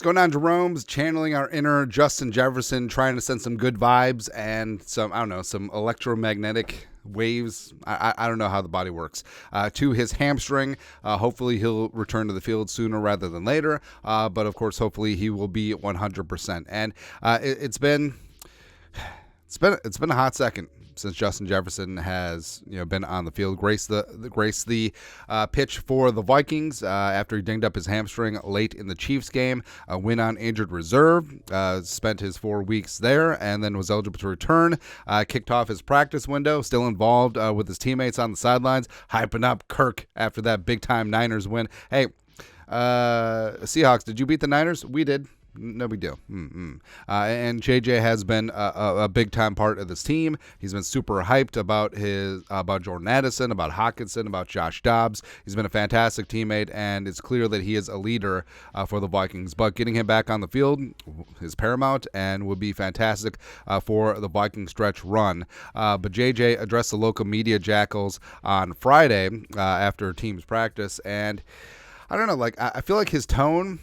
going on, Jerome's channeling our inner Justin Jefferson, trying to send some good vibes and some, some electromagnetic waves. I don't know how the body works to his hamstring. Hopefully he'll return to the field sooner rather than later. But of course, hopefully he will be 100%. And it's been a hot second since Justin Jefferson has been on the field. Graced the pitch for the Vikings after he dinged up his hamstring late in the Chiefs game. Went on injured reserve, spent his 4 weeks there, and then was eligible to return. Kicked off his practice window, still involved with his teammates on the sidelines, hyping up Kirk after that big-time Niners win. Hey, Seahawks, did you beat the Niners? We did. No big deal. And JJ has been a big-time part of this team. He's been super hyped about Jordan Addison, about Hockenson, about Josh Dobbs. He's been a fantastic teammate, and it's clear that he is a leader for the Vikings. But getting him back on the field is paramount and would be fantastic for the Viking stretch run. But JJ addressed the local media jackals on Friday after team's practice, and I don't know, I feel like his tone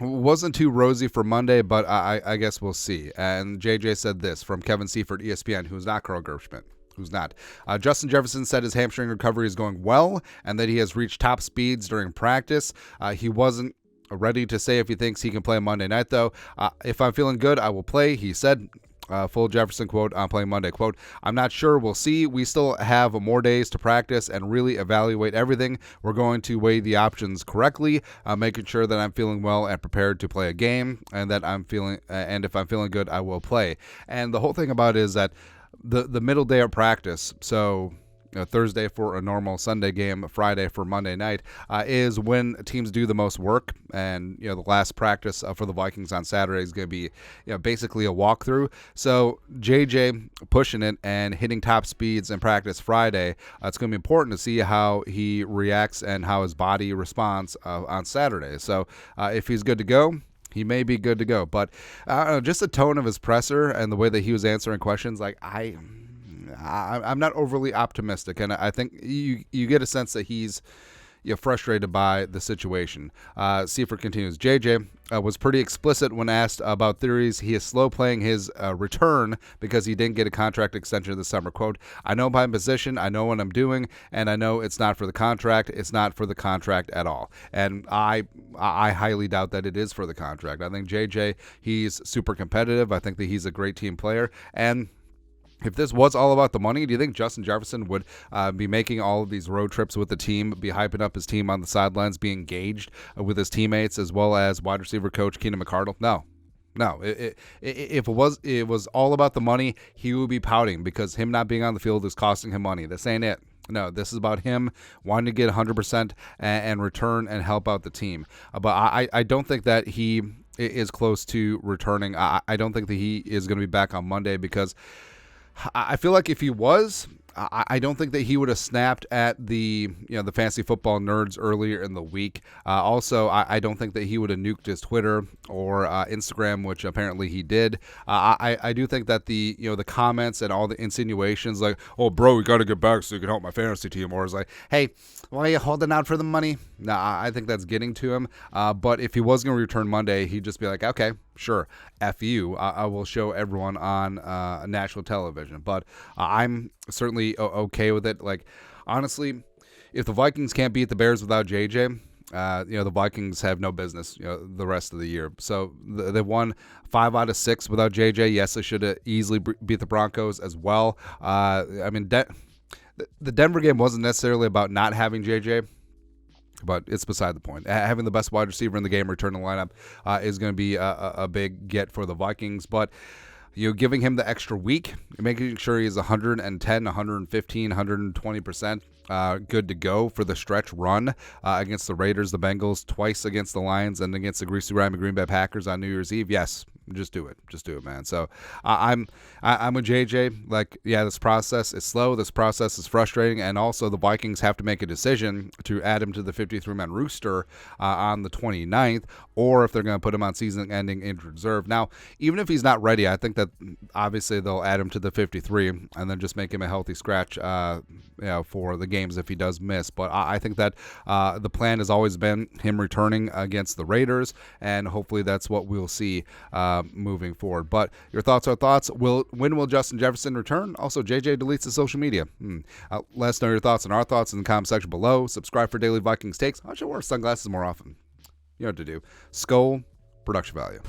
wasn't too rosy for Monday, but I guess we'll see. And JJ said this from Kevin Seifert, ESPN, who's not Carl Gershman. Who's not. Justin Jefferson said his hamstring recovery is going well and that he has reached top speeds during practice. He wasn't ready to say if he thinks he can play Monday night, though. If I'm feeling good, I will play, he said. Full Jefferson quote on playing Monday, quote, "I'm not sure. We'll see. We still have more days to practice and really evaluate everything. We're going to weigh the options correctly, making sure that I'm feeling well and prepared to play a game, and that and if I'm feeling good, I will play." And the whole thing about it is that the middle day of practice, so Thursday for a normal Sunday game, Friday for Monday night, is when teams do the most work. And the last practice for the Vikings on Saturday is going to be basically a walkthrough. So JJ pushing it and hitting top speeds in practice Friday. It's going to be important to see how he reacts and how his body responds on Saturday. So if he's good to go, he may be good to go. But just the tone of his presser and the way that he was answering questions, I'm not overly optimistic, and I think you get a sense that he's frustrated by the situation. Seifert continues, JJ was pretty explicit when asked about theories. He is slow playing his return because he didn't get a contract extension this summer. Quote, "I know my position, I know what I'm doing, and I know it's not for the contract. It's not for the contract at all." And I highly doubt that it is for the contract. I think JJ, he's super competitive. I think that he's a great team player, and if this was all about the money, do you think Justin Jefferson would be making all of these road trips with the team, be hyping up his team on the sidelines, be engaged with his teammates, as well as wide receiver coach Keenan McCardle? No. If it was all about the money, he would be pouting because him not being on the field is costing him money. This ain't it. No, this is about him wanting to get 100% and return and help out the team. But I don't think that he is close to returning. I don't think that he is going to be back on Monday because I feel like if he was, I don't think that he would have snapped at the fantasy football nerds earlier in the week. Also, I don't think that he would have nuked his Twitter or Instagram, which apparently he did. I do think that the comments and all the insinuations like, "Oh, bro, we got to get back so you can help my fantasy team," or it's like, "Hey, why are you holding out for the money?" No, I think that's getting to him. But if he was going to return Monday, he'd just be like, "Okay, sure, F you. I will show everyone on national television." But I'm certainly okay with it. Honestly, if the Vikings can't beat the Bears without JJ, the Vikings have no business the rest of the year. So they won 5 out of 6 without JJ. Yes, they should have easily beat the Broncos as well. The Denver game wasn't necessarily about not having JJ, but it's beside the point. Having the best wide receiver in the game return to the lineup is going to be a big get for the Vikings. But giving him the extra week, making sure he's 110, 115, 120% good to go for the stretch run against the Raiders, the Bengals, twice against the Lions, and against the greasy grime Green Bay Packers on New Year's Eve. Yes, Just do it, man. So I'm with JJ. Like, yeah, this process is slow. This process is frustrating, and also the Vikings have to make a decision to add him to the 53-man roster on the 29th, or if they're going to put him on season-ending injured reserve. Now, even if he's not ready, I think that obviously they'll add him to the 53 and then just make him a healthy scratch, for the games if he does miss. But I think that the plan has always been him returning against the Raiders, and hopefully that's what we'll see moving forward. But your thoughts are thoughts. When will Justin Jefferson return? Also, JJ deletes the social media. Let us know your thoughts and our thoughts in the comment section below. Subscribe for daily Vikings takes. I should wear sunglasses more often. You know what to do. Skull, production value.